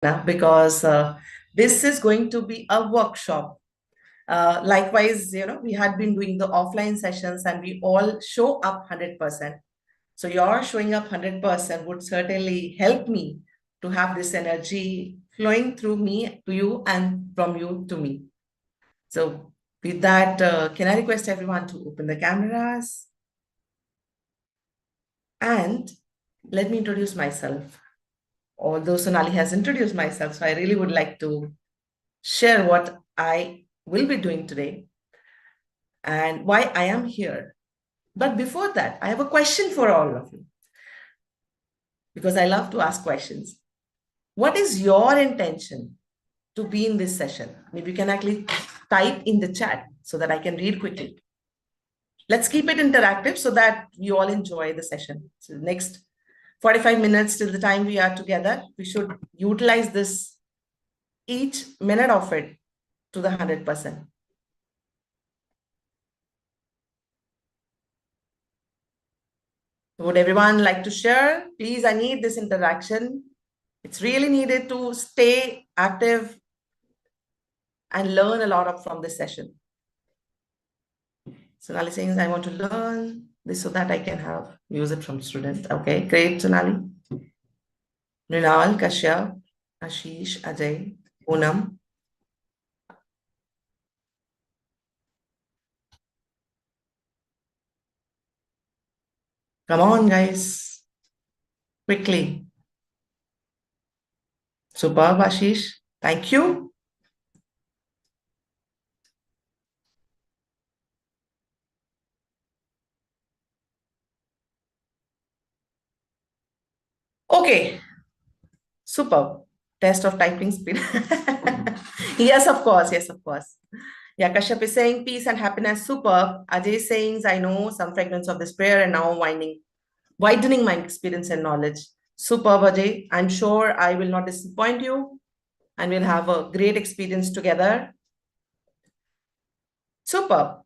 because this is going to be a workshop. Likewise, we had been doing the offline sessions and we all show up 100%. So your showing up 100% would certainly help me to have this energy flowing through me to you and from you to me. So with that, can I request everyone to open the cameras? And let me introduce myself. Although Sonali has introduced myself, so I really would like to share what I will be doing today and why I am here. But before that, I have a question for all of you because I love to ask questions. What is your intention to be in this session? Maybe you can actually type in the chat so that I can read quickly. Let's keep it interactive so that you all enjoy the session. So the next 45 minutes till the time we are together, we should utilize this, each minute of it, to the 100%. Would everyone like to share? Please, I need this interaction. It's really needed to stay active and learn a lot from this session. Sonali saying, I want to learn this so that I can use it from students. Okay, great, Sonali. Mrinal, Kashyap, Ashish, Ajay, Poonam. Come on, guys, quickly. Superb, Ashish. Thank you. Okay, superb. Test of typing speed. Yes, of course. Yes, of course. Yeah, Kashyap is saying peace and happiness, superb. Ajay is saying, I know some fragments of this prayer and now widening my experience and knowledge. Superb, Ajay. I'm sure I will not disappoint you and we'll have a great experience together. Superb.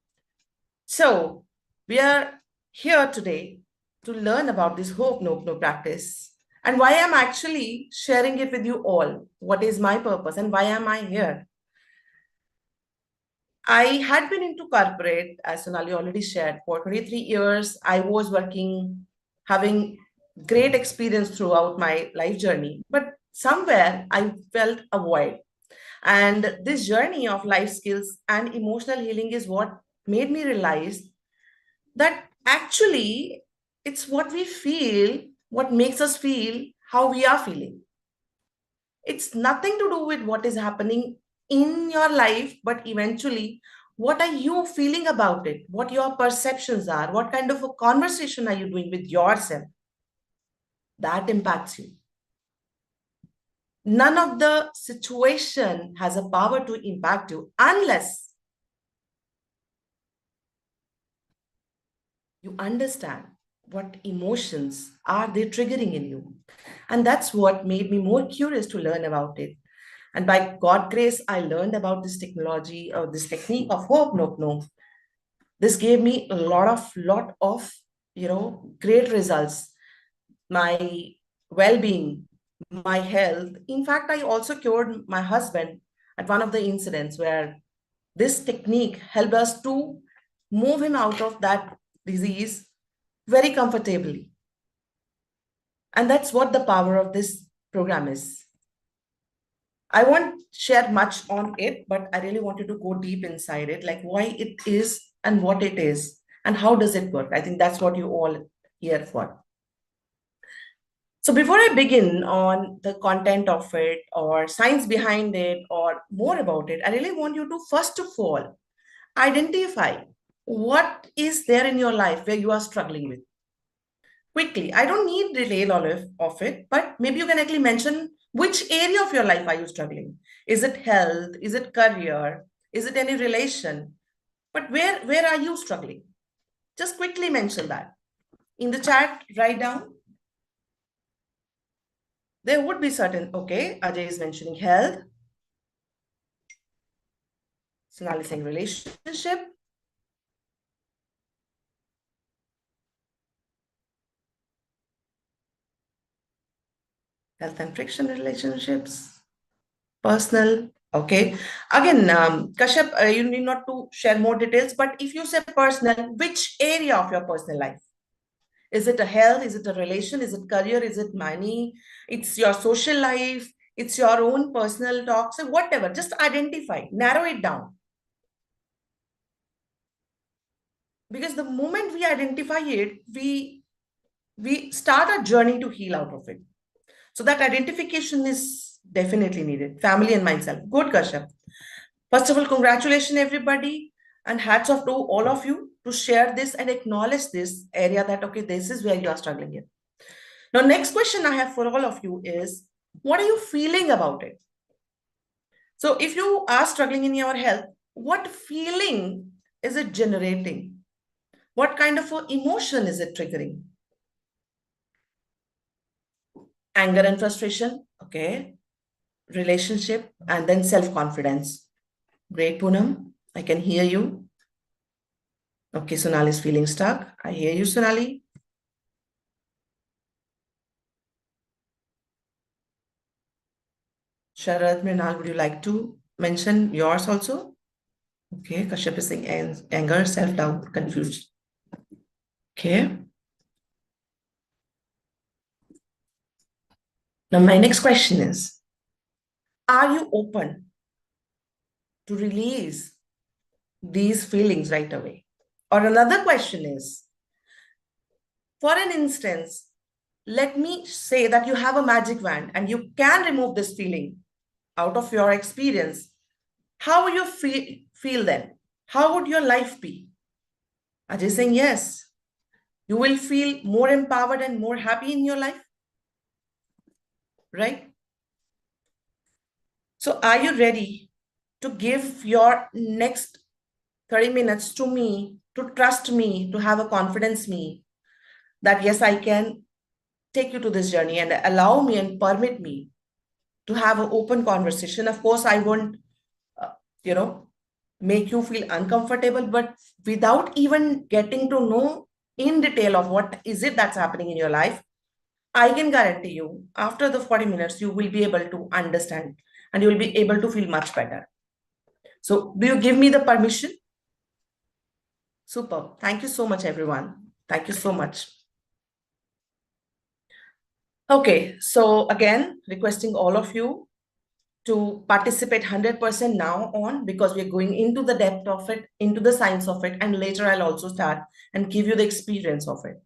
So we are here today to learn about this Hoponopono practice and why I'm actually sharing it with you all. What is my purpose and why am I here? I had been into corporate, as Sonali already shared, for 23 years. I was working, having great experience throughout my life journey, but somewhere I felt a void. And this journey of life skills and emotional healing is what made me realize that actually it's what we feel, what makes us feel how we are feeling. It's nothing to do with what is happening in your life, but eventually, what are you feeling about it? What your perceptions are? What kind of a conversation are you doing with yourself? That impacts you. None of the situation has a power to impact you unless you understand what emotions are they triggering in you. And that's what made me more curious to learn about it. And by God grace, I learned about this technology or this technique of Hoponopono. This gave me a lot of great results. My well-being, my health. In fact, I also cured my husband at one of the incidents where this technique helped us to move him out of that disease very comfortably. And that's what the power of this program is. I won't share much on it, but I really wanted to go deep inside it, like why it is and what it is and how does it work. I think that's what you all here for. So before I begin on the content of it or science behind it or more about it, I really want you to first of all identify what is there in your life where you are struggling with. Quickly, I don't need detail of it, but maybe you can actually mention which area of your life are you struggling. Is it health? Is it career? Is it any relation? But where are you struggling? Just quickly mention that. In the chat, write down. There would be certain, okay, Ajay is mentioning health. Sonali saying relationship. Health and friction relationships. Personal. Okay. Again, Kashyap, you need not to share more details, but if you say personal, which area of your personal life? Is it a health? Is it a relation? Is it career? Is it money? It's your social life. It's your own personal talks, so whatever. Just identify, narrow it down. Because the moment we identify it, we start a journey to heal out of it. So that identification is definitely needed. Family and myself. Good, Kashyap. First of all, congratulations, everybody, and hats off to all of you to share this and acknowledge this area that, okay, this is where you are struggling in. Now, next question I have for all of you is, what are you feeling about it? So if you are struggling in your health, what feeling is it generating? What kind of a emotion is it triggering? Anger and frustration, okay. Relationship, and then self-confidence. Great, Poonam. I can hear you. Okay, Sonali is feeling stuck. I hear you, Sonali. Sharad, Mrinal, would you like to mention yours also? Okay, Kashyap is saying anger, self-doubt, confusion. Okay. Now, my next question is, are you open to release these feelings right away? Or another question is, for an instance, let me say that you have a magic wand and you can remove this feeling out of your experience. How would you feel then? How would your life be? Ajay saying yes. You will feel more empowered and more happy in your life, right? So, are you ready to give your next 30 minutes to me, to trust me, to have a confidence me that yes, I can take you to this journey and allow me and permit me to have an open conversation? Of course, I won't, uh, you know, make you feel uncomfortable, but without even getting to know in detail of what is it that's happening in your life, I can guarantee you after the 40 minutes, you will be able to understand and you will be able to feel much better. So, do you give me the permission? Super. Thank you so much, everyone. Thank you so much. Okay, so again, requesting all of you to participate 100% now on, because we're going into the depth of it, into the science of it, and later I'll also start and give you the experience of it.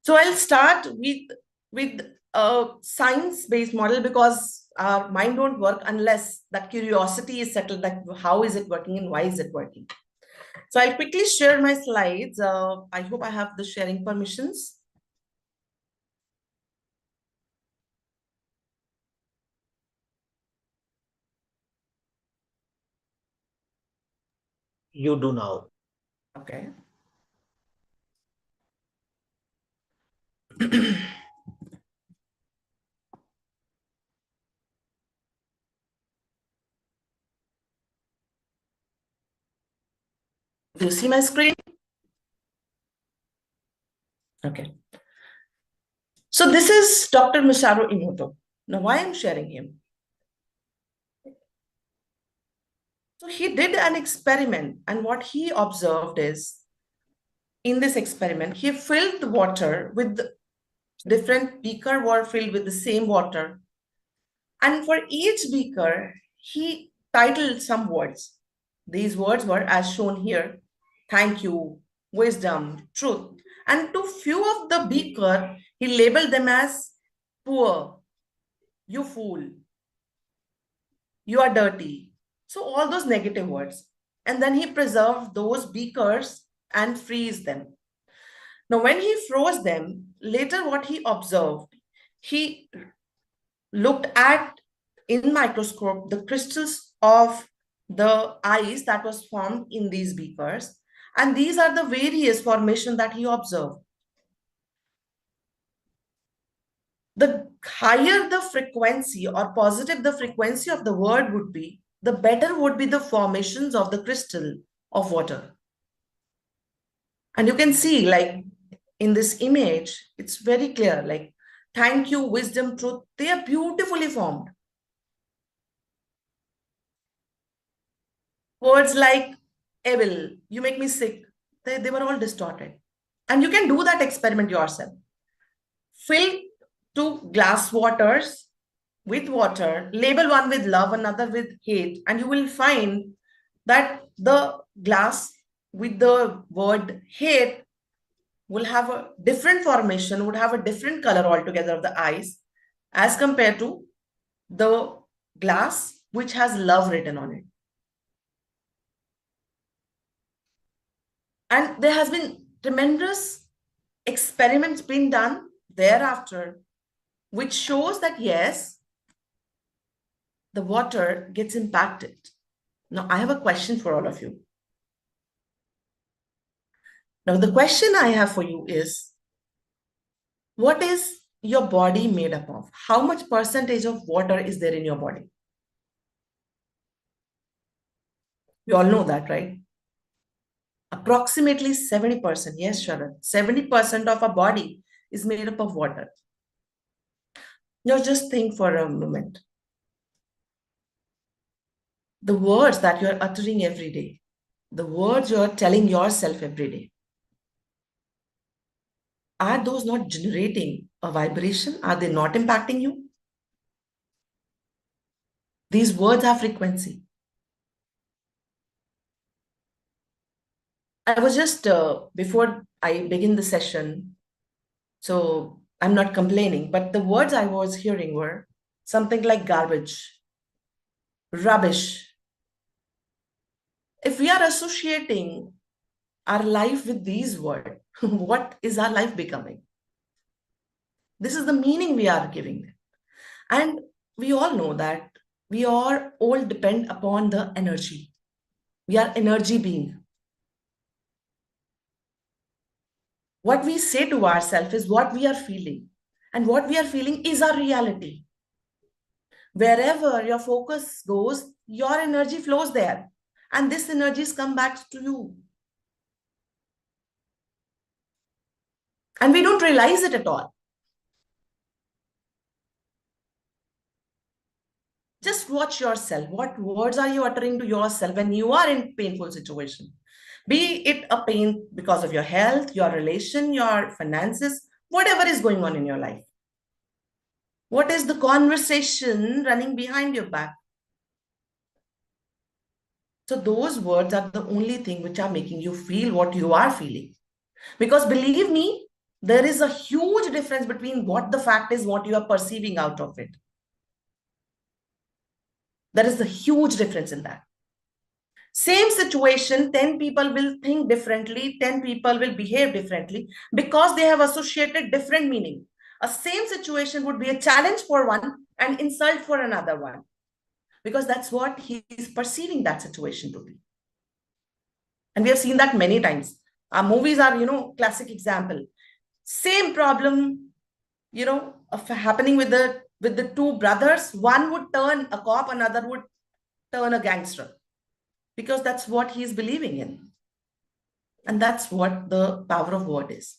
So I'll start with a science-based model, because our mind don't work unless that curiosity is settled, that how is it working and why is it working. So I'll quickly share my slides. I hope I have the sharing permissions. You do now. Okay. Do you see my screen? Okay. So this is Dr. Masaru Emoto. Now, why I'm sharing him? So he did an experiment, and what he observed is, in this experiment, he filled the water with different beaker were filled with the same water, and for each beaker, he titled some words. These words were as shown here: thank you, wisdom, truth. And to few of the beaker, he labeled them as poor, you fool, you are dirty. So all those negative words. And then he preserved those beakers and freeze them. Now, when he froze them, later what he observed, he looked at in microscope the crystals of the ice that was formed in these beakers. And these are the various formation that he observed. The higher the frequency or positive the frequency of the word would be, the better would be the formations of the crystal of water. And you can see, like in this image, it's very clear, like thank you, wisdom, truth, they are beautifully formed. Words like evil, you make me sick, they were all distorted. And you can do that experiment yourself. Fill two glass waters with water, label one with love, another with hate, and you will find that the glass with the word hate will have a different formation, would have a different color altogether of the eyes as compared to the glass which has love written on it. And there has been tremendous experiments being done thereafter, which shows that yes, the water gets impacted. Now, I have a question for all of you. Now, the question I have for you is, what is your body made up of? How much percentage of water is there in your body? You all know that, right? Approximately 70%. Yes, Sharat. 70% of our body is made up of water. Now, just think for a moment. The words that you're uttering every day, the words you're telling yourself every day, are those not generating a vibration? Are they not impacting you? These words have frequency. I was just, before I begin the session, so I'm not complaining, but the words I was hearing were something like garbage, rubbish. If we are associating our life with these words, what is our life becoming? This is the meaning we are giving them. And we all know that we are all depend upon the energy. We are energy being. What we say to ourselves is what we are feeling. And what we are feeling is our reality. Wherever your focus goes, your energy flows there. And this energy comes back to you. And we don't realize it at all. Just watch yourself. What words are you uttering to yourself when you are in painful situation? Be it a pain because of your health, your relation, your finances, whatever is going on in your life. What is the conversation running behind your back? So those words are the only thing which are making you feel what you are feeling. Because believe me, there is a huge difference between what the fact is, what you are perceiving out of it. There is a huge difference in that. Same situation, 10 people will think differently, 10 people will behave differently because they have associated different meaning. A same situation would be a challenge for one and insult for another one because that's what he is perceiving that situation to be. And we have seen that many times. Our movies are, classic example. Same problem, of happening with the two brothers. One would turn a cop, another would turn a gangster because that's what he's believing in. And that's what the power of word is.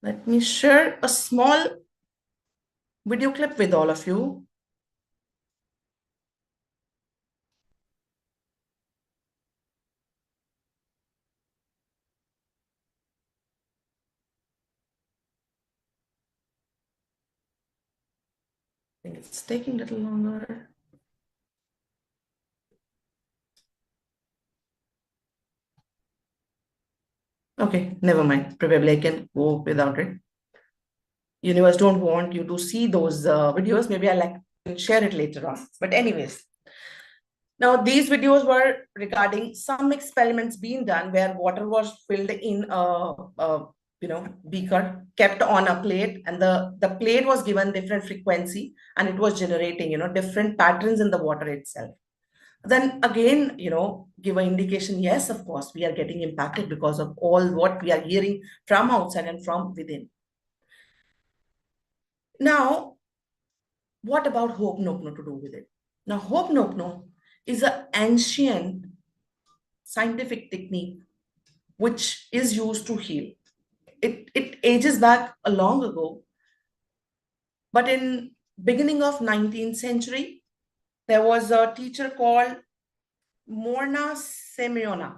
Let me share a small video clip with all of you. I think it's taking a little longer. Okay, never mind. Probably I can go without it. Universe don't want you to see those videos. Maybe I'll share it later on. But anyways, now these videos were regarding some experiments being done where water was filled in a beaker, kept on a plate, and the plate was given different frequency, and it was generating different patterns in the water itself. Then again, give an indication, yes, of course, we are getting impacted because of all what we are hearing from outside and from within. Now, what about Hoponopono to do with it? Now, Hoponopono is an ancient scientific technique which is used to heal. It ages back a long ago, But in beginning of 19th century, there was a teacher called Morna Semyona.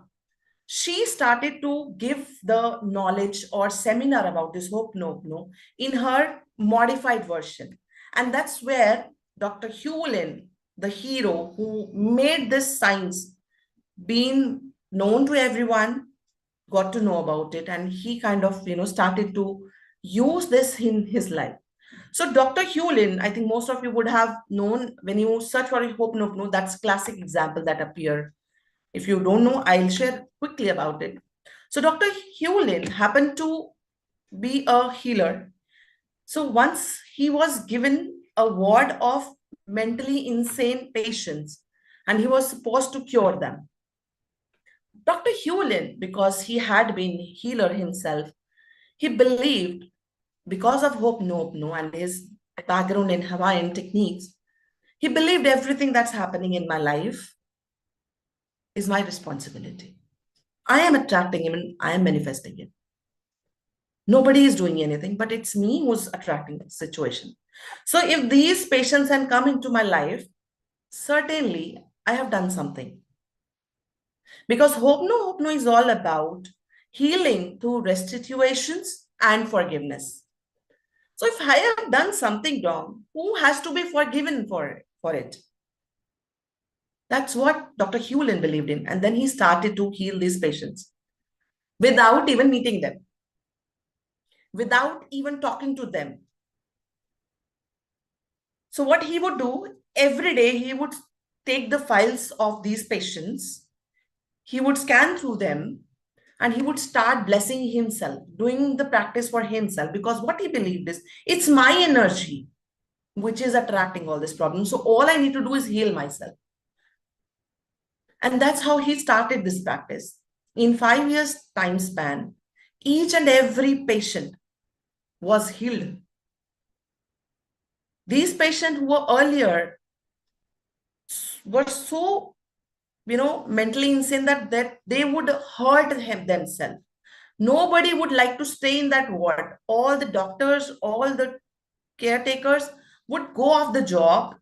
She started to give the knowledge or seminar about this Hoponopono in her modified version. And that's where Dr. Hewlin, the hero who made this science being known to everyone, got to know about it. And he kind of, started to use this in his life. So Dr. Hewlin, I think most of you would have known when you search for Hoponopono, that's classic example that appear. If you don't know, I'll share quickly about it. So Dr. Hewlin happened to be a healer. So once he was given a ward of mentally insane patients and he was supposed to cure them. Dr. Hewlin, because he had been healer himself, he believed because of Hoponopono and his background in Hawaiian techniques, he believed everything that's happening in my life is my responsibility. I am attracting him and I am manifesting it. Nobody is doing anything, but it's me who's attracting the situation. So if these patients can come into my life, certainly I have done something. Because Hoponopono is all about healing through restitutions and forgiveness. So if I have done something wrong, who has to be forgiven for it? That's what Dr. Hewlin believed in. And then he started to heal these patients without even meeting them, without even talking to them. So what he would do, every day he would take the files of these patients, he would scan through them, and he would start blessing himself, doing the practice for himself, because what he believed is, it's my energy which is attracting all this problem. So all I need to do is heal myself. And that's how he started this practice. In 5 years time span, each and every patient was healed. These patients who were earlier were so, mentally insane that they would hurt themselves. Nobody would like to stay in that ward. All the doctors, all the caretakers would go off the job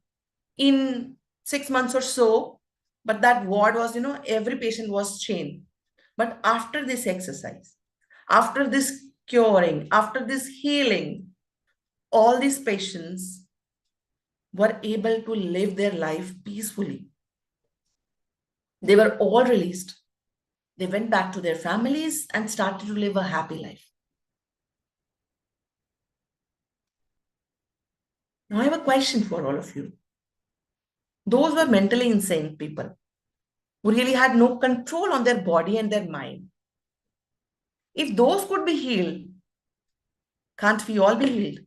in 6 months or so. But that ward was, every patient was chained. But after this exercise, after this curing, after this healing, all these patients were able to live their life peacefully. They were all released. They went back to their families and started to live a happy life. Now I have a question for all of you. Those were mentally insane people who really had no control on their body and their mind. If those could be healed, can't we all be healed?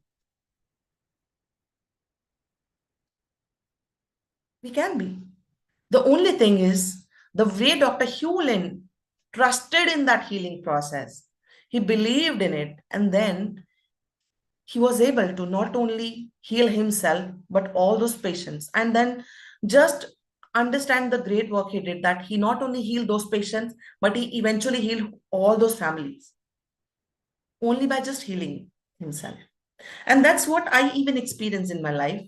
We can be. The only thing is the way Dr. Hewlin trusted in that healing process. He believed in it, and then he was able to not only heal himself, but all those patients. And then just understand the great work he did, that he not only healed those patients, but he eventually healed all those families only by just healing himself. And that's what I even experienced in my life.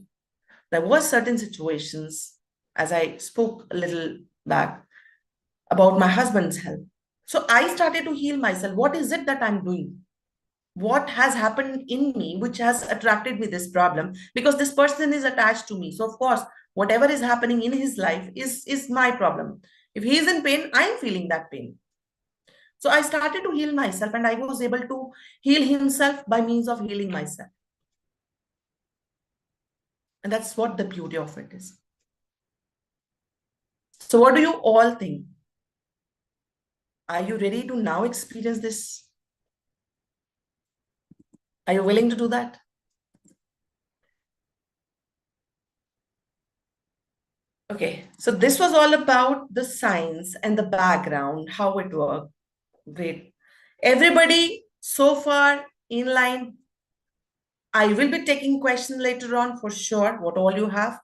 There were certain situations, as I spoke a little back, about my husband's health. So I started to heal myself. What is it that I'm doing? What has happened in me which has attracted me this problem? Because this person is attached to me. So of course, whatever is happening in his life is my problem. If he is in pain, I'm feeling that pain. So I started to heal myself, and I was able to heal himself by means of healing myself. And that's what the beauty of it is. So what do you all think? Are you ready to now experience this? Are you willing to do that? Okay, so this was all about the science and the background, how it worked. Great. Everybody so far in line? I will be taking questions later on for sure, what all you have.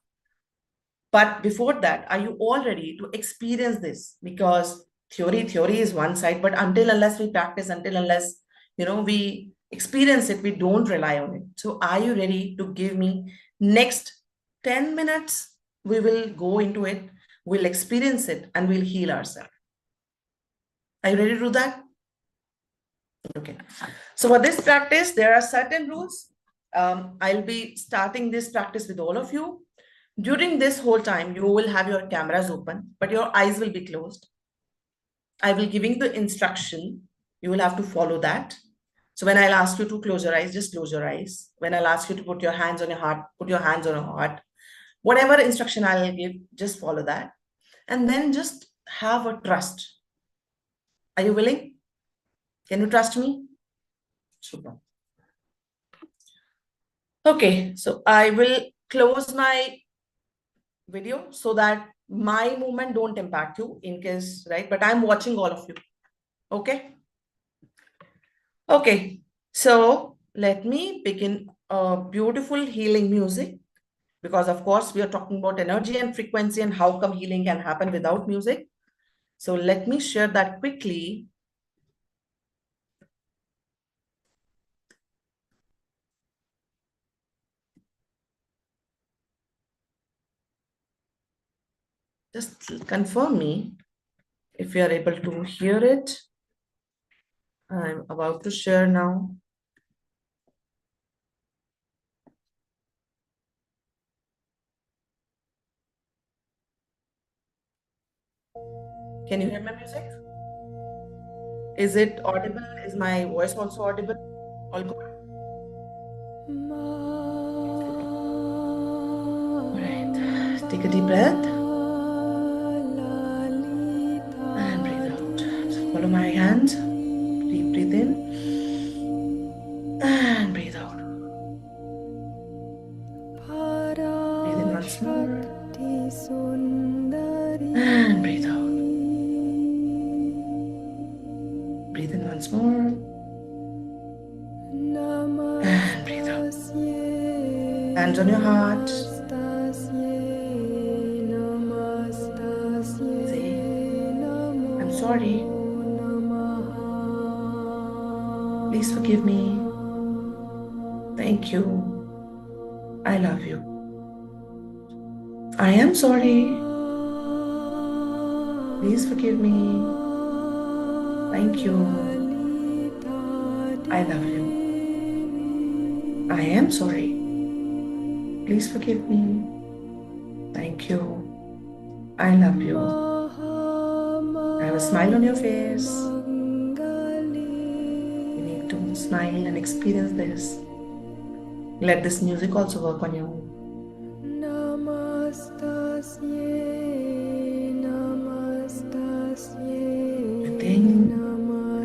But before that, are you all ready to experience this? Because theory is one side, but until unless we practice, until unless, we experience it, we don't rely on it. So are you ready to give me next 10 minutes? We will go into it, we'll experience it, and we'll heal ourselves. Are you ready to do that? Okay. So for this practice, there are certain rules. I'll be starting this practice with all of you. During this whole time, you will have your cameras open, but your eyes will be closed. I will giving the instruction. You will have to follow that. So when I'll ask you to close your eyes, just close your eyes. When I'll ask you to put your hands on your heart, put your hands on your heart. Whatever instruction I'll give, just follow that. And then just have a trust. Are you willing? Can you trust me? Super. Okay, so I will close my video so that my movement don't impact you in case, right? But I'm watching all of you. Okay. Okay. So let me begin a beautiful healing music, because of course we are talking about energy and frequency and how come healing can happen without music. So let me share that quickly. Just confirm me if you are able to hear it. I'm about to share now. Can you hear my music? Is it audible? Is my voice also audible? All good? All right. Take a deep breath and breathe out. So follow my hand. Deep breathe in and breathe out. Breathe in once more and breathe out. Breathe in once more and breathe out. Hands on your heart. Say, I'm sorry. Please forgive me. Thank you. I love you. I am sorry. Please forgive me. Thank you. I love you. I am sorry. Please forgive me. Thank you. I love you. Have a smile on your face. You need to smile and experience this. Let this music also work on you. Breathing.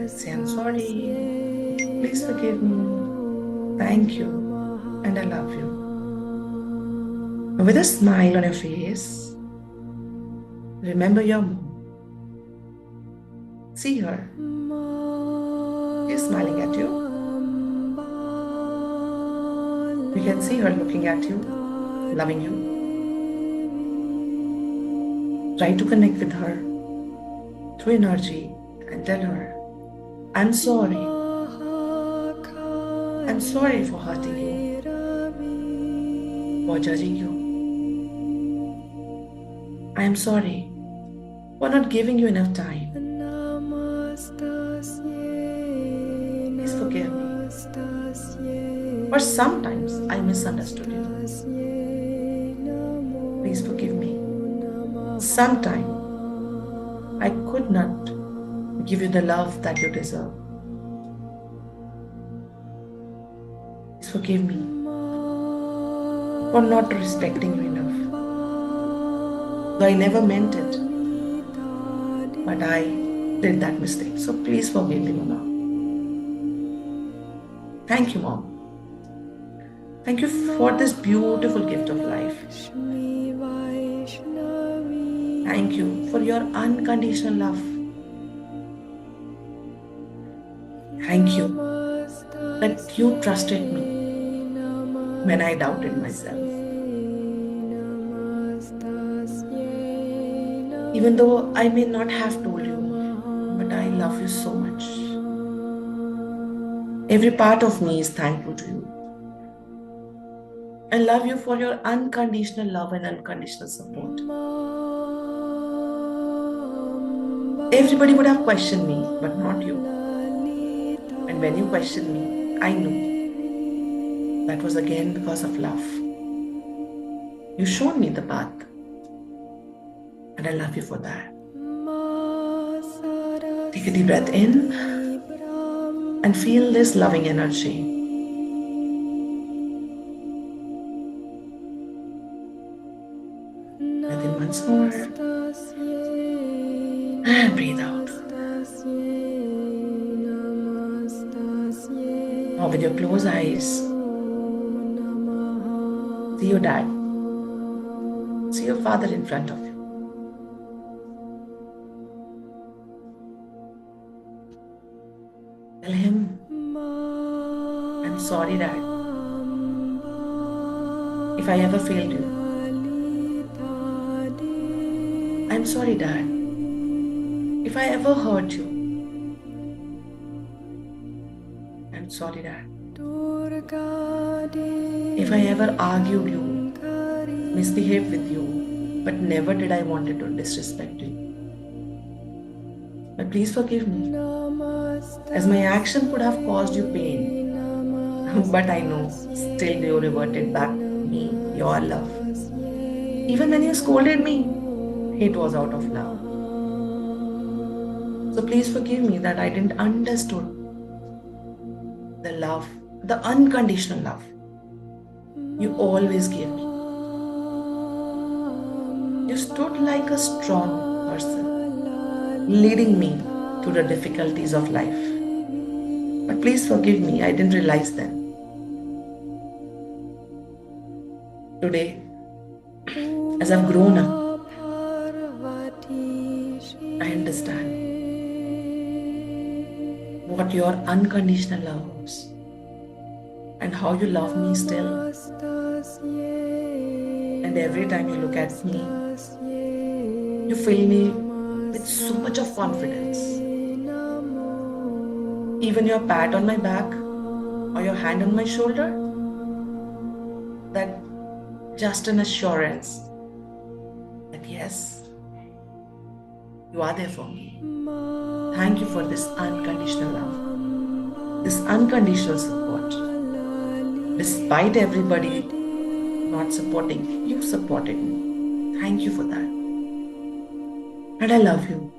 Say, I'm sorry. Please forgive me. Thank you. And I love you. With a smile on your face, remember your mom. See her. She's smiling at you. You can see her looking at you, loving you. Try to connect with her through energy and tell her, I'm sorry. I'm sorry for hurting you, for judging you. I am sorry for not giving you enough time. Please forgive me. For sometimes I misunderstood you. Please forgive me. Sometimes I could not give you the love that you deserve. Please forgive me for not respecting you enough. Though I never meant it, but I did that mistake. So please forgive me, Mama. Thank you, Mom. Thank you for this beautiful gift of life. Thank you for your unconditional love. Thank you that you trusted me when I doubted myself. Even though I may not have told you, but I love you so much. Every part of me is thankful to you. I love you for your unconditional love and unconditional support. Everybody would have questioned me, but not you. And when you questioned me, I knew that was again because of love. You showed me the path, and I love you for that. Take a deep breath in and feel this loving energy. Breathe in once more and breathe out. Now, with your closed eyes, see your dad. See your father in front of you. Tell him, I'm sorry, Dad, if I ever failed you. I'm sorry, Dad, if I ever hurt you. I'm sorry, Dad, if I ever argued you, misbehaved with you, but never did I wanted to disrespect you. But please forgive me, as my action could have caused you pain. But I know, still you reverted back me your love. Even when you scolded me, it was out of love. So please forgive me that I didn't understood the love, the unconditional love you always gave me. You stood like a strong person, leading me through the difficulties of life. But please forgive me, I didn't realize then. Today, as I've grown up, I understand what your unconditional love is and how you love me still. And every time you look at me, you fill me with so much of confidence. Even your pat on my back or your hand on my shoulder, that just an assurance that yes, you are there for me. Thank you for this unconditional love, this unconditional support. Despite everybody not supporting, you supported me. Thank you for that. And I love you.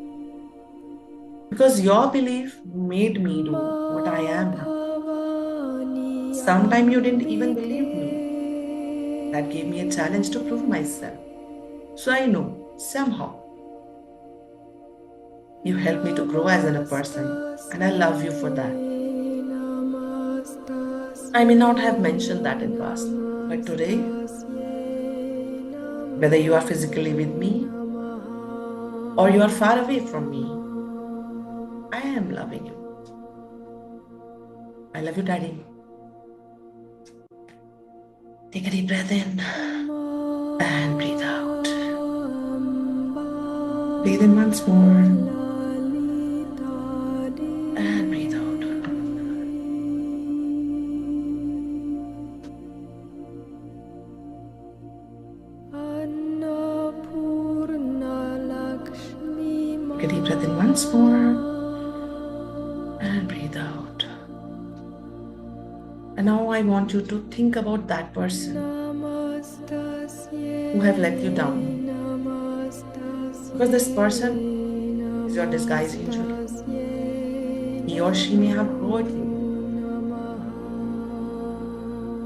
Because your belief made me do what I am now. Sometimes you didn't even believe me. That gave me a challenge to prove myself. So I know, somehow, you helped me to grow as a person, and I love you for that. I may not have mentioned that in past, but today, whether you are physically with me or you are far away from me, I am loving you. I love you, Daddy. Take a deep breath in and breathe out. Breathe in once more and breathe out. Take a deep breath in once more and breathe out. And now I want you to think about that person who have let you down. Because this person is your disguise angel. He or she may have hurt you,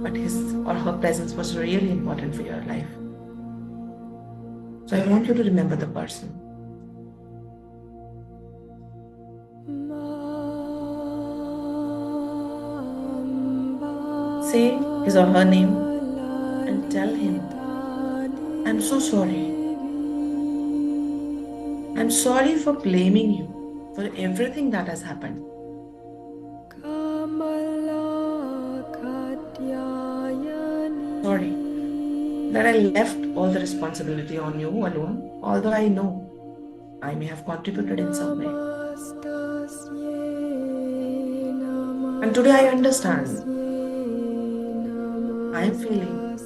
but his or her presence was really important for your life. So I want you to remember the person. Say his or her name and tell him, I'm so sorry. I'm sorry for blaming you for everything that has happened. Sorry that I left all the responsibility on you alone, although I know I may have contributed in some way. And today I understand I am feeling,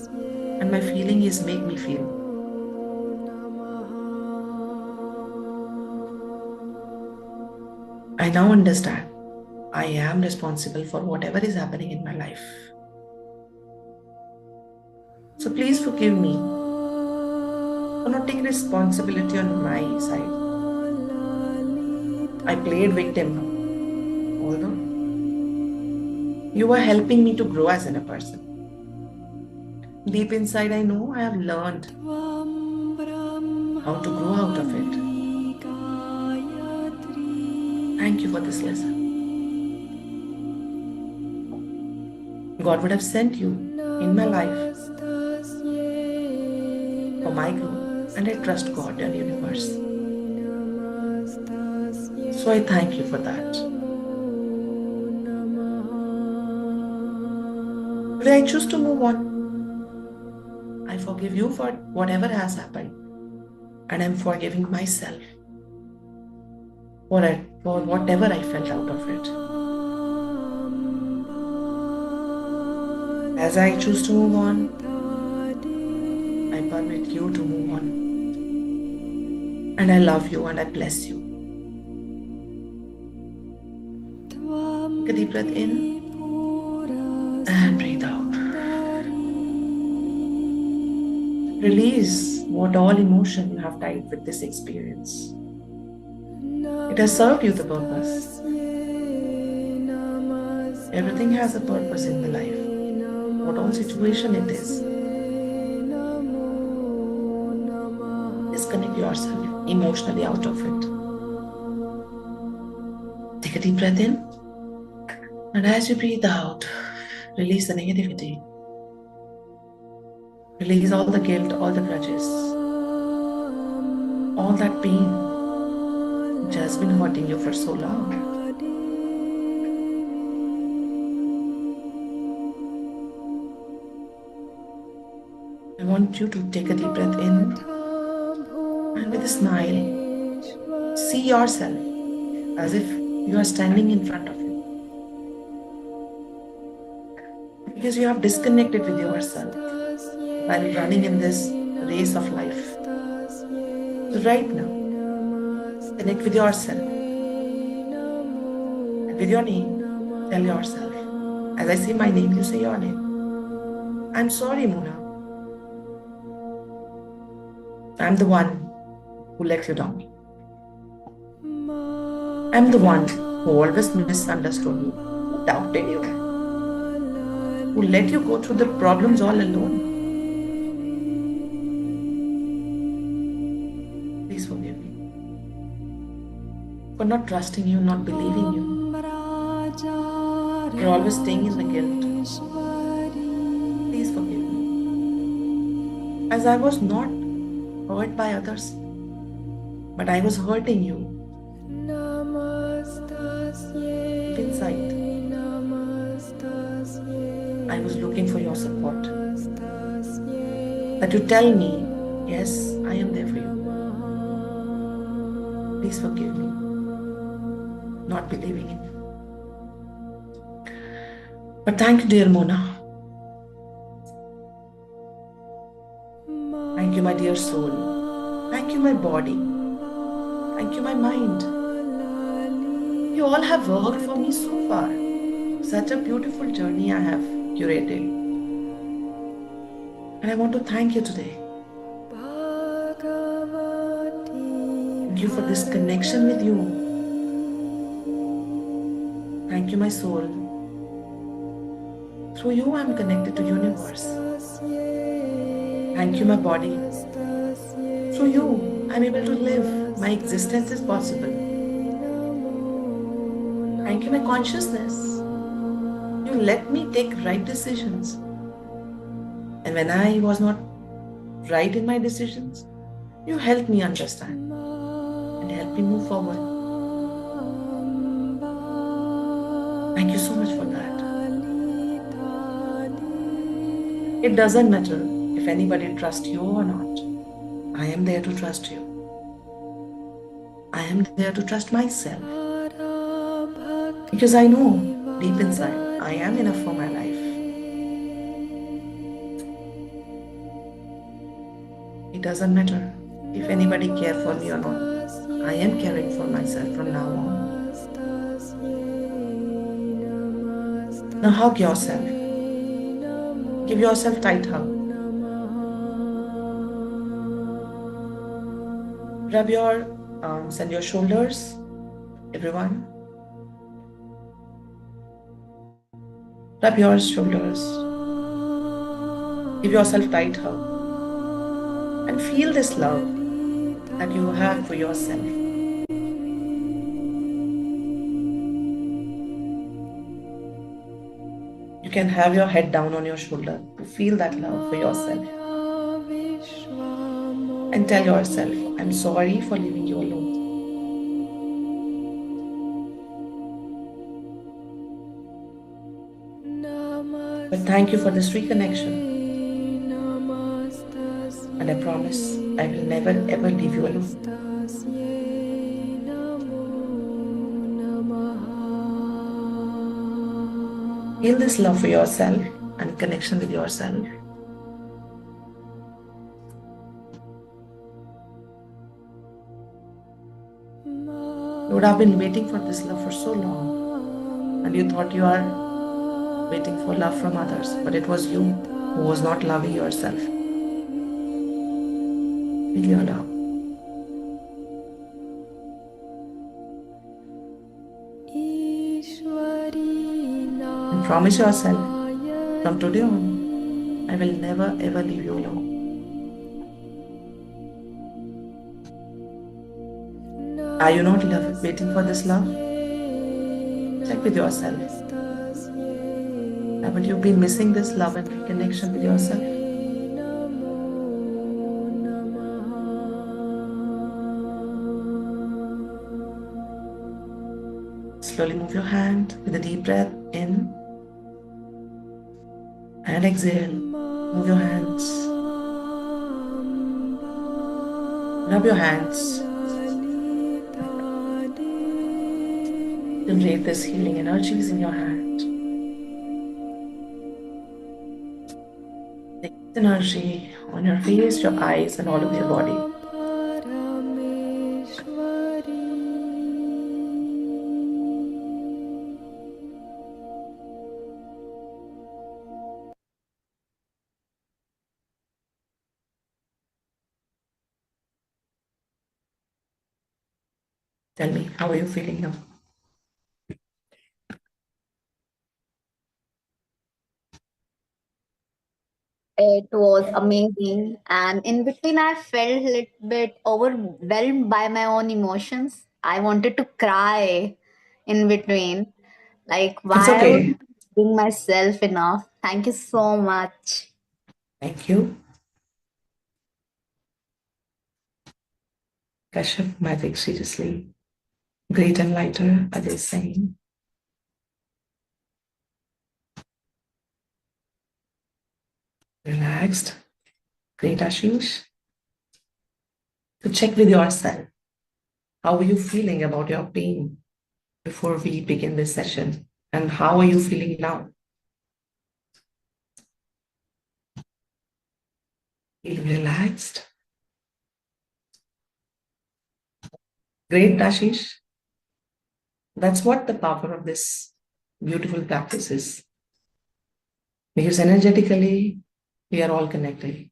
and my feeling is make me feel. I now understand I am responsible for whatever is happening in my life. So please forgive me for not taking responsibility on my side. I played victim, although you are helping me to grow as a person. Deep inside, I know I have learned how to grow out of it. Thank you for this lesson. God would have sent you in my life for my growth, and I trust God and universe. So I thank you for that. Today I choose to move on. I forgive you for whatever has happened, and I'm forgiving myself for whatever I felt out of it. As I choose to move on, I permit you to move on. And I love you and I bless you. Take a deep breath in and breathe out. Release what all emotion you have tied with this experience. It has served you the purpose. Everything has a purpose in the life. What all situation it is. Disconnect yourself emotionally out of it. Take a deep breath in. And as you breathe out, release the negativity. Release all the guilt, all the grudges, all that pain which has been hurting you for so long. I want you to take a deep breath in and with a smile, see yourself as if you are standing in front of you. Because you have disconnected with yourself while running in this race of life. So right now, connect with yourself. And with your name, tell yourself. As I say my name, you say your name. I'm sorry, Mona. I'm the one who let you down. I'm the one who always misunderstood you, who doubted you, who let you go through the problems all alone. Please forgive me for not trusting you, not believing you. You're always staying in the guilt. Please forgive me. As I was not hurt by others, but I was hurting you inside. I was looking for your support. That you tell me, yes, I am there for you. Please forgive me. Not believing in you. But thank you, dear Mona. Thank you, my dear soul. Thank you, my body. Thank you, my mind. You all have worked for me so far. Such a beautiful journey I have curated. And I want to thank you today. Thank you for this connection with you. Thank you, my soul. Through you, I am connected to universe. Thank you, my body. Through you, I am able to live. My existence is possible. Thank you, my consciousness. You let me take right decisions. And when I was not right in my decisions, you helped me understand and helped me move forward. Thank you so much for that. It doesn't matter if anybody trusts you or not. I am there to trust you. I am there to trust myself. Because I know deep inside, I am enough for my life. It doesn't matter if anybody care for me or not. I am caring for myself from now on. Now hug yourself. Give yourself tight hug. Rub your arms and your shoulders, everyone. Rub your shoulders. Give yourself tight hug and feel this love that you have for yourself. You can have your head down on your shoulder to feel that love for yourself. And tell yourself, I'm sorry for leaving you alone. But thank you for this reconnection. And I promise I will never ever leave you alone. Feel this love for yourself and connection with yourself. Lord, I've been waiting for this love for so long. And you thought you are waiting for love from others, but it was you who was not loving yourself. Feel your love. And promise yourself from today on, I will never ever leave you alone. Are you not waiting for this love? Check with yourself. Haven't you been missing this love and reconnection with yourself? Slowly move your hand with a deep breath in and exhale. Move your hands. Rub your hands. Generate this healing energies in your hand. Take this energy on your face, your eyes, and all over your body. Tell me, how are you feeling now? It was amazing. And in between, I felt a little bit overwhelmed by my own emotions. I wanted to cry in between. Like, It's why I okay. wasn't being myself enough. Thank you so much. Thank you. Kashyap, magic, seriously. Great and lighter, are they saying? Relaxed. Great, Ashish. So check with yourself. How are you feeling about your pain before we begin this session? And how are you feeling now? Feel relaxed. Great, Ashish. That's what the power of this beautiful practice is. Because energetically, we are all connected.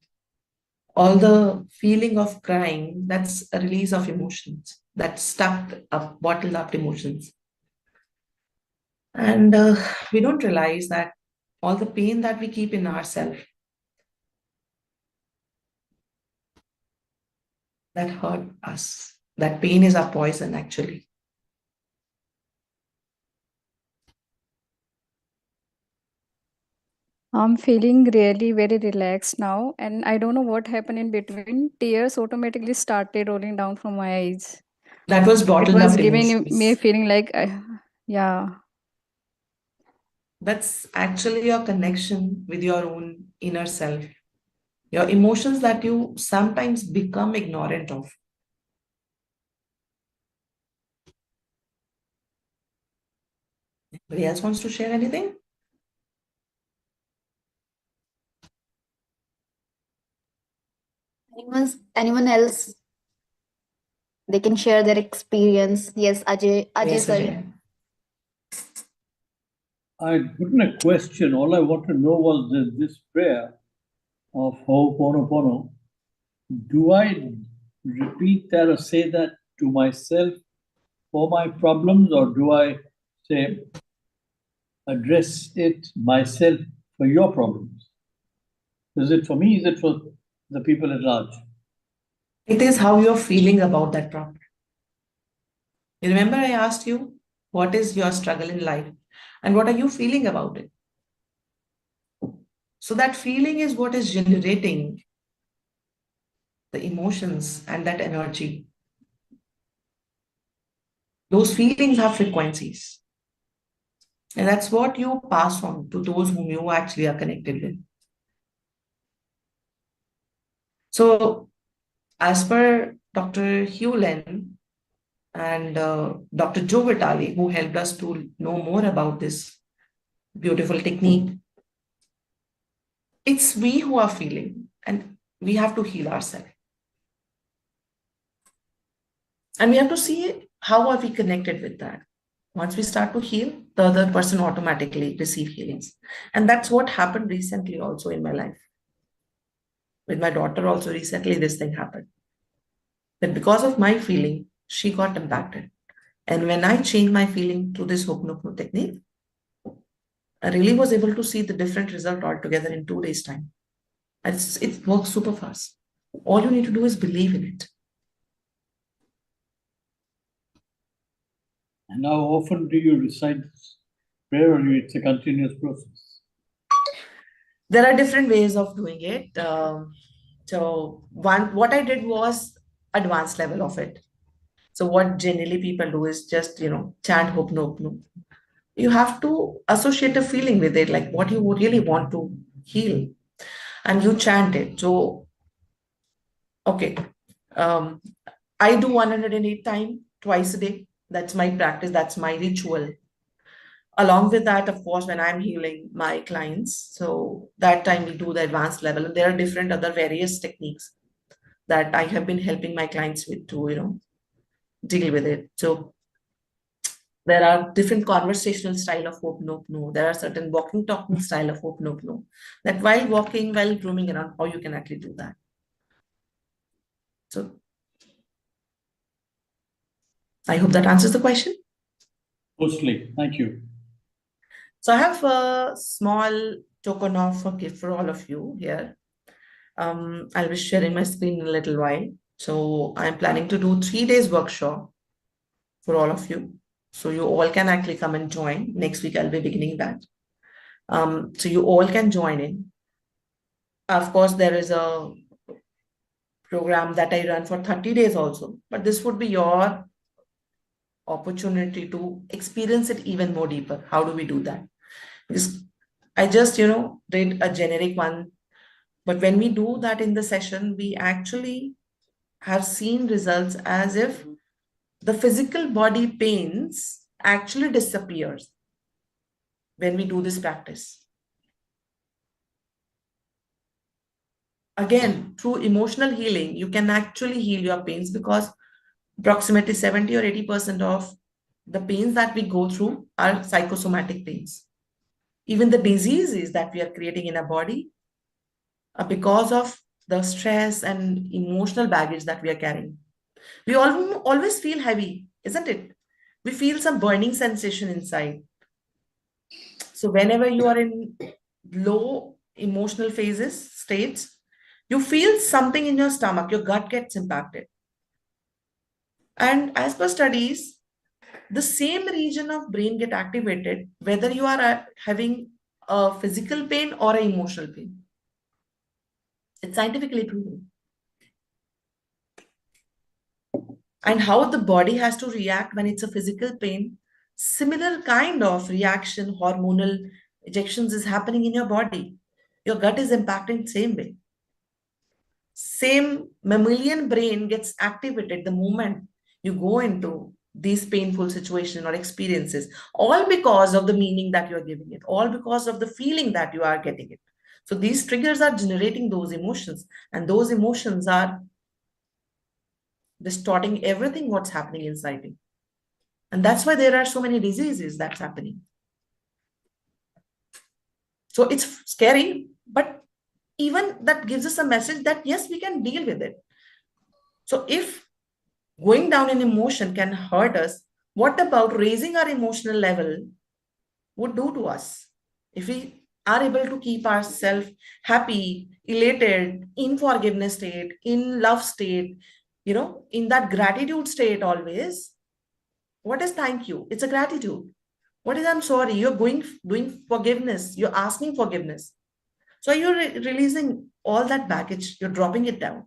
All the feeling of crying, that's a release of emotions, that stuck up, bottled up emotions. And we don't realize that all the pain that we keep in ourselves, that hurt us, that pain is our poison actually. I'm feeling really very relaxed now, and I don't know what happened in between. Tears automatically started rolling down from my eyes. That was It bottled was up giving me a emotions. feeling like, yeah, That's actually your connection with your own inner self, your emotions that you sometimes become ignorant of. Anybody else wants to share anything? Anyone else? They can share their experience. Yes, Ajay, Yes, sorry. Ajay. I put in a question. All I want to know was this prayer of Hoponopono. Do I repeat that or say that to myself for my problems, or do I say address it myself for your problems? Is it for me? Is it for the people at large? It is how you're feeling about that problem. You remember I asked you, what is your struggle in life? And what are you feeling about it? So that feeling is what is generating the emotions and that energy. Those feelings have frequencies. And that's what you pass on to those whom you actually are connected with. So, as per Dr. Hewlin and Dr. Joe Vitale, who helped us to know more about this beautiful technique, it's we who are feeling, and we have to heal ourselves. And we have to see how are we connected with that. Once we start to heal, the other person automatically receive healings. And that's what happened recently also in my life. With my daughter also recently, this thing happened. That because of my feeling, she got impacted. And when I changed my feeling through this Hoponopono technique, I really was able to see the different result altogether in 2 days' time. And it works super fast. All you need to do is believe in it. And how often do you recite this prayer, or it's a continuous process? There are different ways of doing it. So what I did was advanced level of it. So what generally people do is just chant Hoponopono. You have to associate a feeling with it, like what you would really want to heal, and you chant it. So okay, um, I do 108 times twice a day. That's my practice. That's my ritual. Along with that, of course, when I'm healing my clients, so that time we do the advanced level, and there are different other various techniques that I have been helping my clients with to, deal with it. So there are different conversational style of Hoponopono. There are certain walking, talking style of Hoponopono. That while walking, while roaming around, how you can actually do that. So I hope that answers the question. Mostly. Thank you. So I have a small token of a gift for all of you here. I'll be sharing my screen in a little while. So I'm planning to do 3 days workshop for all of you. So you all can actually come and join. Next week I'll be beginning that. So you all can join in. Of course, there is a program that I run for 30 days also, but this would be your opportunity to experience it even more deeper. How do we do that? Because I just, did a generic one, but when we do that in the session, we actually have seen results as if the physical body pains actually disappears when we do this practice. Again, through emotional healing, you can actually heal your pains because approximately 70 or 80% of the pains that we go through are psychosomatic pains. Even the diseases that we are creating in our body are because of the stress and emotional baggage that we are carrying. We always feel heavy, isn't it? We feel some burning sensation inside. So whenever you are in low emotional phases, states, you feel something in your stomach, your gut gets impacted. And as per studies, the same region of brain get activated whether you are having a physical pain or an emotional pain. It's scientifically proven. And how the body has to react when it's a physical pain, similar kind of reaction, hormonal ejections is happening in your body. Your gut is impacting same way. Same mammalian brain gets activated the moment you go into these painful situations or experiences, all because of the meaning that you are giving it, all because of the feeling that you are getting it. So these triggers are generating those emotions, and those emotions are distorting everything what's happening inside you. And that's why there are so many diseases that's happening. So it's scary, but even that gives us a message that yes, we can deal with it. So if going down in emotion can hurt us, what about raising our emotional level would do to us? If we are able to keep ourselves happy, elated, in forgiveness state, in love state, in that gratitude state always. What is thank you? It's a gratitude. What is I'm sorry? You're doing forgiveness. You're asking forgiveness. So you're releasing all that baggage. You're dropping it down.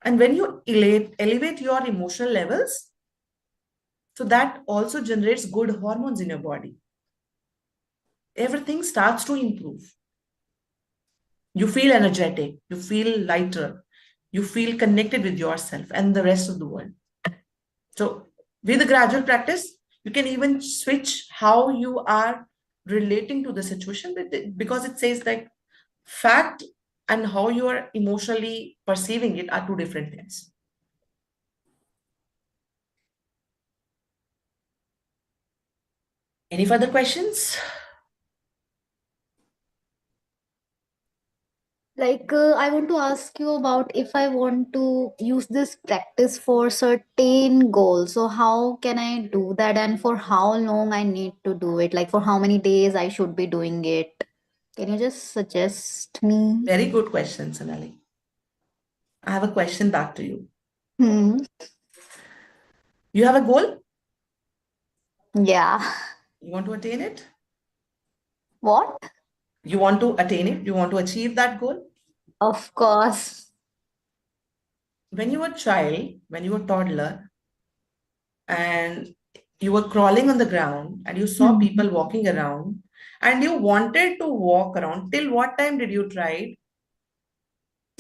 And when you elevate your emotional levels, so that also generates good hormones in your body. Everything starts to improve. You feel energetic, you feel lighter, you feel connected with yourself and the rest of the world. So with the gradual practice, you can even switch how you are relating to the situation, because it says like fact and how you are emotionally perceiving it are two different things. Any further questions? Like, I want to ask you about if I want to use this practice for certain goals. So, how can I do that, and for how long I need to do it? Like, for how many days I should be doing it? Can you just suggest me? Very good question, Sonali. I have a question back to you. Hmm. You have a goal? Yeah. You want to attain it? What? You want to attain it? You want to achieve that goal? Of course. When you were a child, when you were a toddler, and you were crawling on the ground and you saw Hmm. people walking around and you wanted to walk around, till what time did you try it?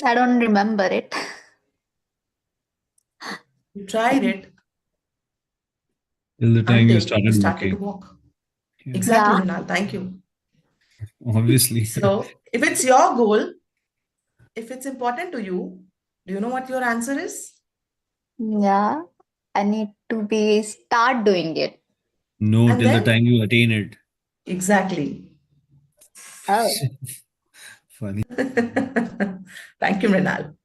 I don't remember it. You tried it Till the time you until you started started to walking. walk. Yeah, Exactly, Yeah. Mrinal. Thank you. obviously. So, if it's your goal, if it's important to you, do you know what your answer is? Yeah. I need to be start doing it. No, And till the then, time you attain it. exactly. Oh. Funny. Thank you, Mrinal.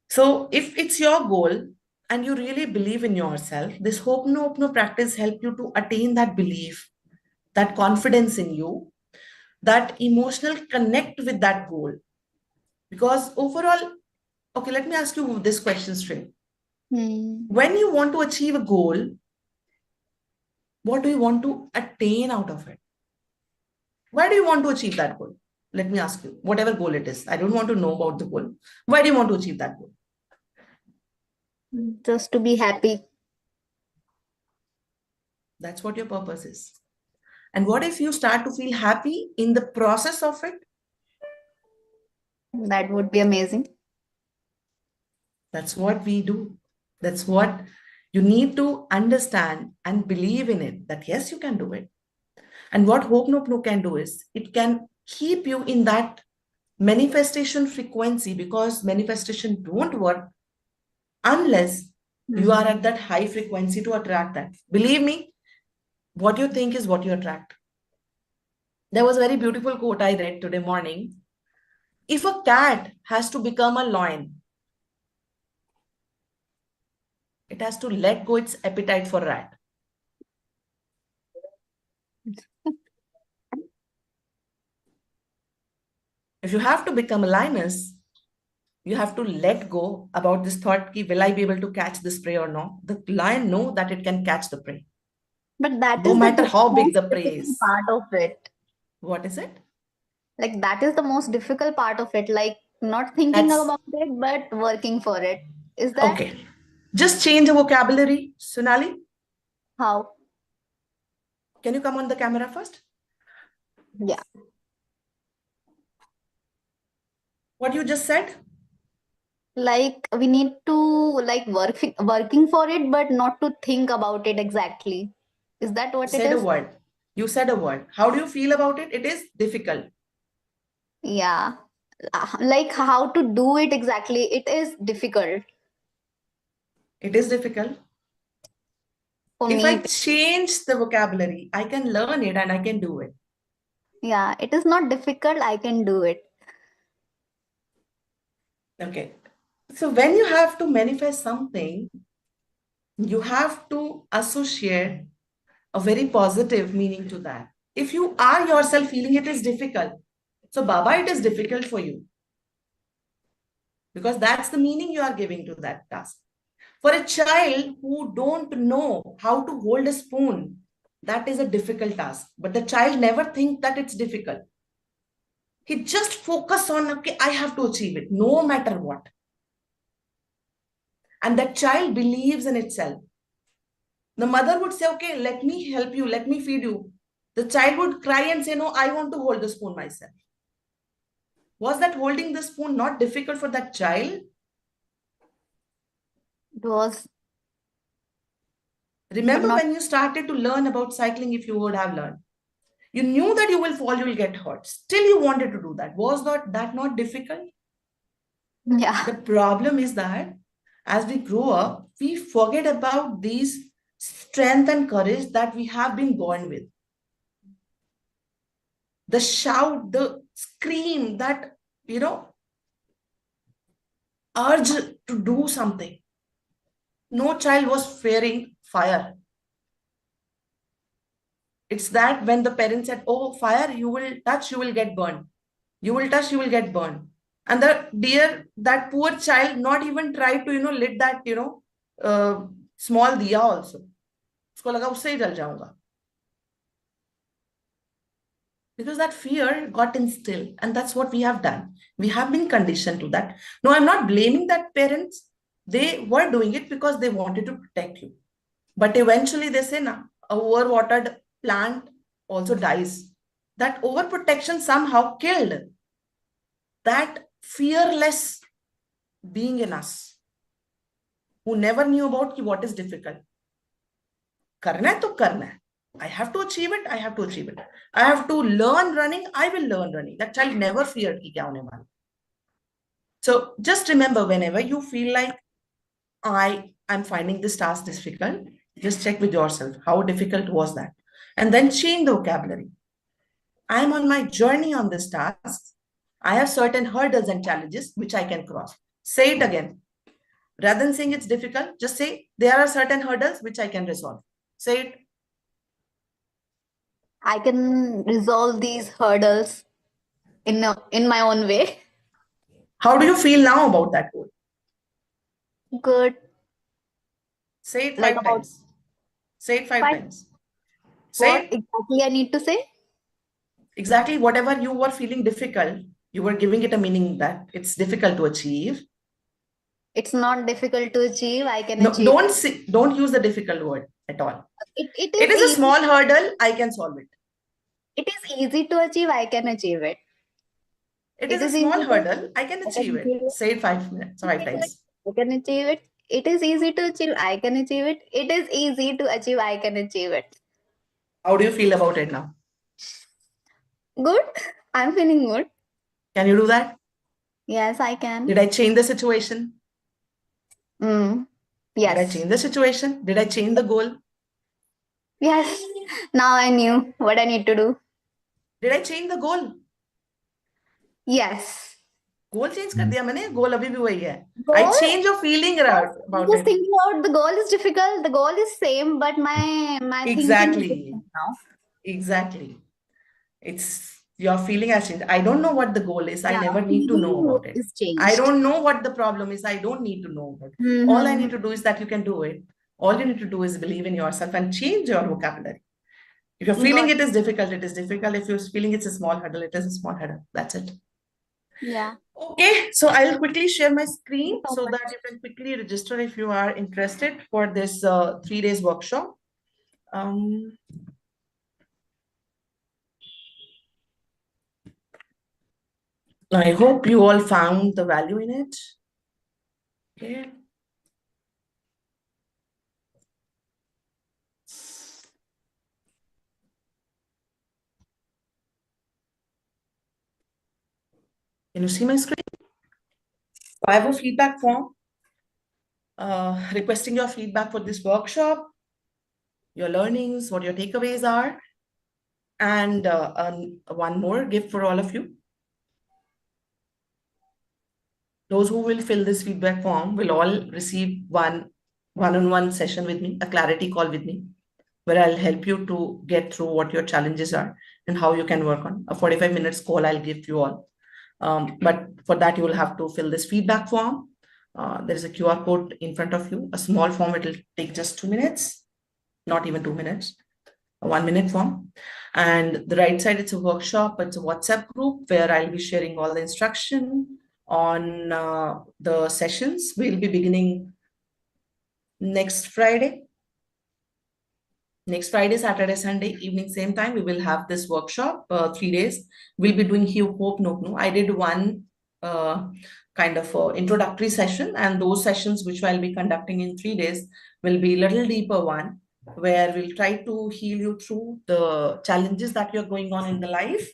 So, if it's your goal and you really believe in yourself, this Hoponopono practice help you to attain that belief, that confidence in you, that emotional connect with that goal. Because overall, okay, let me ask you this question straight. Hmm. When you want to achieve a goal, what do you want to attain out of it? Why do you want to achieve that goal? Let me ask you, whatever goal it is. I don't want to know about the goal. Why do you want to achieve that goal? Just to be happy. That's what your purpose is. And what if you start to feel happy in the process of it? That would be amazing. That's what we do. That's what you need to understand and believe in it, that yes, you can do it. And what Hope No can do is it can keep you in that manifestation frequency, because manifestation don't work unless you are Hmm. at that high frequency to attract that. Believe me, what you think is what you attract. There was a very beautiful quote I read today morning. If a cat has to become a lion, it has to let go its appetite for rat. If you have to become a lioness, you have to let go about this thought ki, will I be able to catch this prey or not? The lion know that it can catch the prey, But that no is the matter how big most the prey difficult is. part of it. What is it? Like, that is the most difficult part of it. Like, not thinking That's about it, but working for it. Is that okay. Just change the vocabulary. Sonali, how? can you come on the camera first? Yeah. What you just said? Like we need to like working for it, but not to think about it exactly. Is that what it Said a is? word. You said a word. How do you feel about it? It is difficult. Yeah. Like how to do it exactly. It is difficult It is difficult. for If me. I change the vocabulary, I can learn it and I can do it. Yeah, it is not difficult. I can do it. Okay. So when you have to manifest something, you have to associate a very positive meaning to that. If you are yourself feeling it is difficult, so Baba, it is difficult for you because that's the meaning you are giving to that task. For a child who don't know how to hold a spoon, that is a difficult task. But the child never think that it's difficult. He just focus on, okay, I have to achieve it, no matter what. And that child believes in itself. The mother would say, okay, let me help you, let me feed you. The child would cry and say, no, I want to hold the spoon myself. Was that holding the spoon not difficult for that child? It was, but Remember not. when you started to learn about cycling, if you would have learned, you knew that you will fall, you will get hurt. Still, you wanted to do that. Was that not difficult? Yeah. The problem is that as we grow up, we forget about these strength and courage that we have been born with. The shout, the scream, that, urge to do something. No child was fearing fire. It's that when the parents said, oh, fire, you will touch, you will get burned. You will touch, you will get burned. And that poor child not even tried to, lit that, small diya also. उसको लगा उससे ही जल जाऊंगा. Because that fear got instilled, and that's what we have done. We have been conditioned to that. No, I'm not blaming that parents. They were doing it because they wanted to protect you. But eventually they say, nah, a overwatered plant also dies. That overprotection somehow killed that fearless being in us who never knew about what is difficult. करना है तो करना है. I have to achieve it. I have to achieve it. I have to learn running. I will learn running. That child never feared कि क्या होने वाला. So just remember, whenever you feel like I'm finding this task difficult, just check with yourself how difficult was that, and then change the vocabulary. I am on my journey on this task. I have certain hurdles and challenges which I can cross. Say it again. Rather than saying it's difficult, just say there are certain hurdles which I can resolve. Say it. I can resolve these hurdles in my own way. How do you feel now about that goal? Good. Say it Like five about times. Say it five five. times. Say What it. exactly I need to say? Exactly whatever you were feeling difficult, you were giving it a meaning that it's difficult to achieve. It's not difficult to achieve. I can No, achieve. don't use the difficult word at all. It It is is a easy. small hurdle. I can solve it. It is easy to achieve. I can achieve it. It is It a is easy small to. hurdle. I can I can achieve it. achieve it. Say it 5 minutes, five times. I can achieve it. It is easy to achieve. I can achieve it. It is easy to achieve. I can achieve it. How do you feel about it now? Good. I'm feeling good. Can you do that? Yes, I can. Did I change the situation? Mm. Did I Yes. change the situation? Did I change the goal? Yes. Now I knew what I need to do. Did I change the goal? Yes. Goal change कर दिया मैंने. Goal अभी भी वही है. I Goal. change your feeling about Just it. thinking about the goal is difficult. The goal is same, but my thinking is Exactly. different now. Exactly. It's your feeling has changed. I don't know what the goal is. I Yeah, never need to know feeling about it. is I changed. don't know what the problem is. I don't need to know about it. All I need to do is that you can do it. All you need to do is believe in yourself and change your vocabulary. If you're feeling Got it is difficult, it is difficult. If you're feeling it's a small hurdle, it is a small hurdle. That's it. Yeah. Okay, so I'll quickly share my screen So so much. that you can quickly register if you are interested for this 3 days workshop. I hope you all found the value in it. Okay. Can you see my screen? I have a feedback form requesting your feedback for this workshop, your learnings, what your takeaways are, and one more gift for all of you. Those who will fill this feedback form will all receive one-on-one session with me, a clarity call with me, where I'll help you to get through what your challenges are and how you can work on. A 45 minutes call I'll give you all. But for that, you will have to fill this feedback form. There is a QR code in front of you, a small form. It will take just 2 minutes, not even 2 minutes, a 1-minute form. And the right side, it's a workshop. It's a WhatsApp group where I'll be sharing all the instruction on the sessions. We'll be beginning next Friday. Next Friday, Saturday, Sunday evening, same time, we will have this workshop, 3 days. We'll be doing Hoponopono. I did one kind of introductory session, and those sessions which I'll be conducting in 3 days will be a little deeper one, where we'll try to heal you through the challenges that you're going on in the life.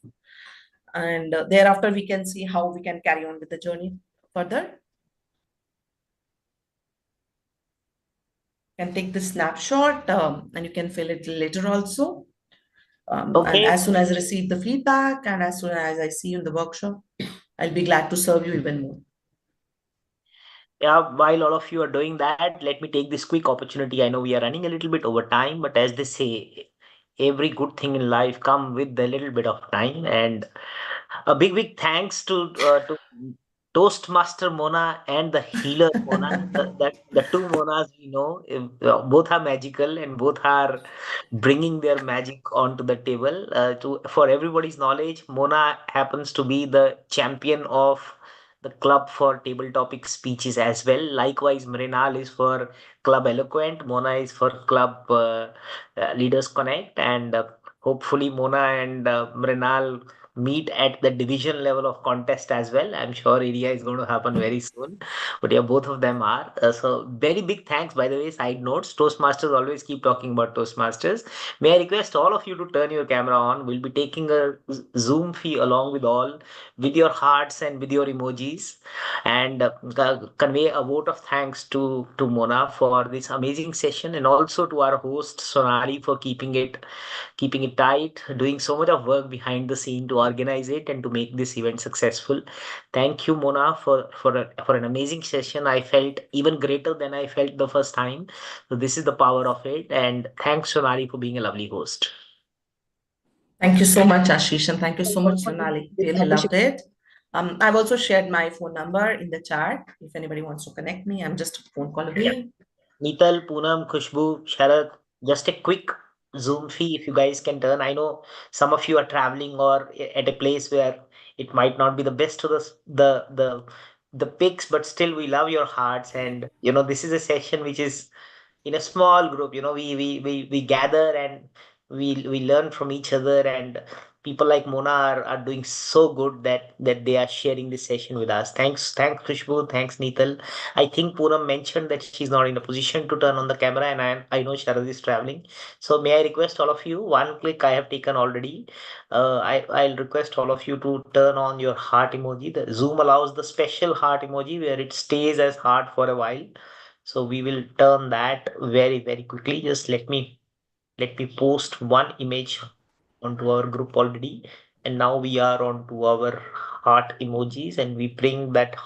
And thereafter, we can see how we can carry on with the journey further. Can take the snapshot and you can fill it later also. And Okay. as soon as I receive the feedback and as soon as I see you in the workshop, I'll be glad to serve you even more. Yeah, while all of you are doing that, let me take this quick opportunity. I know we are running a little bit over time, but as they say, every good thing in life come with a little bit of time. And a big thanks to Toastmaster Mona and the healer Mona. The two Monas we know, both are magical and both are bringing their magic onto the table. For everybody's knowledge, Mona happens to be the champion of the club for table topic speeches as well. Likewise, Mrinal is for Club Eloquent. Mona is for Club Leaders Connect, and hopefully Mona and Mrinal meet at the division level of contest as well. I'm sure area is going to happen very soon. But yeah, both of them are. So very big thanks, by the way. Side notes: Toastmasters always keep talking about Toastmasters. May I request all of you to turn your camera on? We'll be taking a Zoom fee along with all, with your hearts and with your emojis, and convey a vote of thanks to Mona for this amazing session, and also to our host Sonali for keeping it tight, doing so much of work behind the scene to organize it and to make this event successful. Thank you, Mona, for an amazing session. I felt even greater than I felt the first time. So this is the power of it, and thanks, Sonali, for being a lovely host. Thank you so much, Ashish, and thank you so much, For Sonali. this Really loved it. I've also shared my phone number in the chat. If anybody wants to connect me, I'm just a phone call away. Nital, Poonam, Khushbu, Sharat, just a quick Zoom fee if you guys can turn. I know some of you are traveling or at a place where it might not be the best to the picks, but still we love your hearts. And this is a session which is in a small group. We gather and we learn from each other, and people like Mona are doing so good that they are sharing this session with us. Thanks Khushbu, thanks Neetal. I think Poonam mentioned that she's not in a position to turn on the camera, and I know Sharad is traveling. So may I request all of you, one click I have taken already. I'll request all of you to turn on your heart emoji. The Zoom allows the special heart emoji where it stays as heart for a while. So we will turn that very quickly. Just let me post one image onto our group already. And now we are onto our heart emojis, and we bring that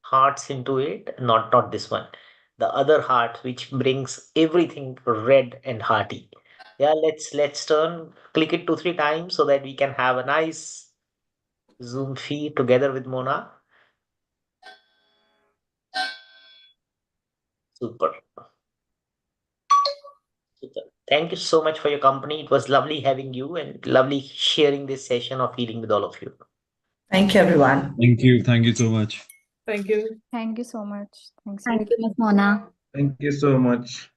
hearts into it. Not this one. The other heart which brings everything red and hearty. Yeah, let's turn click it 2-3 times so that we can have a nice Zoom feed together with Mona. Super. Super. Thank you so much for your company. It was lovely having you and lovely sharing this session of healing with all of you. Thank you, everyone. Thank you. Thank you so much. Thank you. Thank you so much. Thanks. Thank you, Ms. Mona. Thank you so much.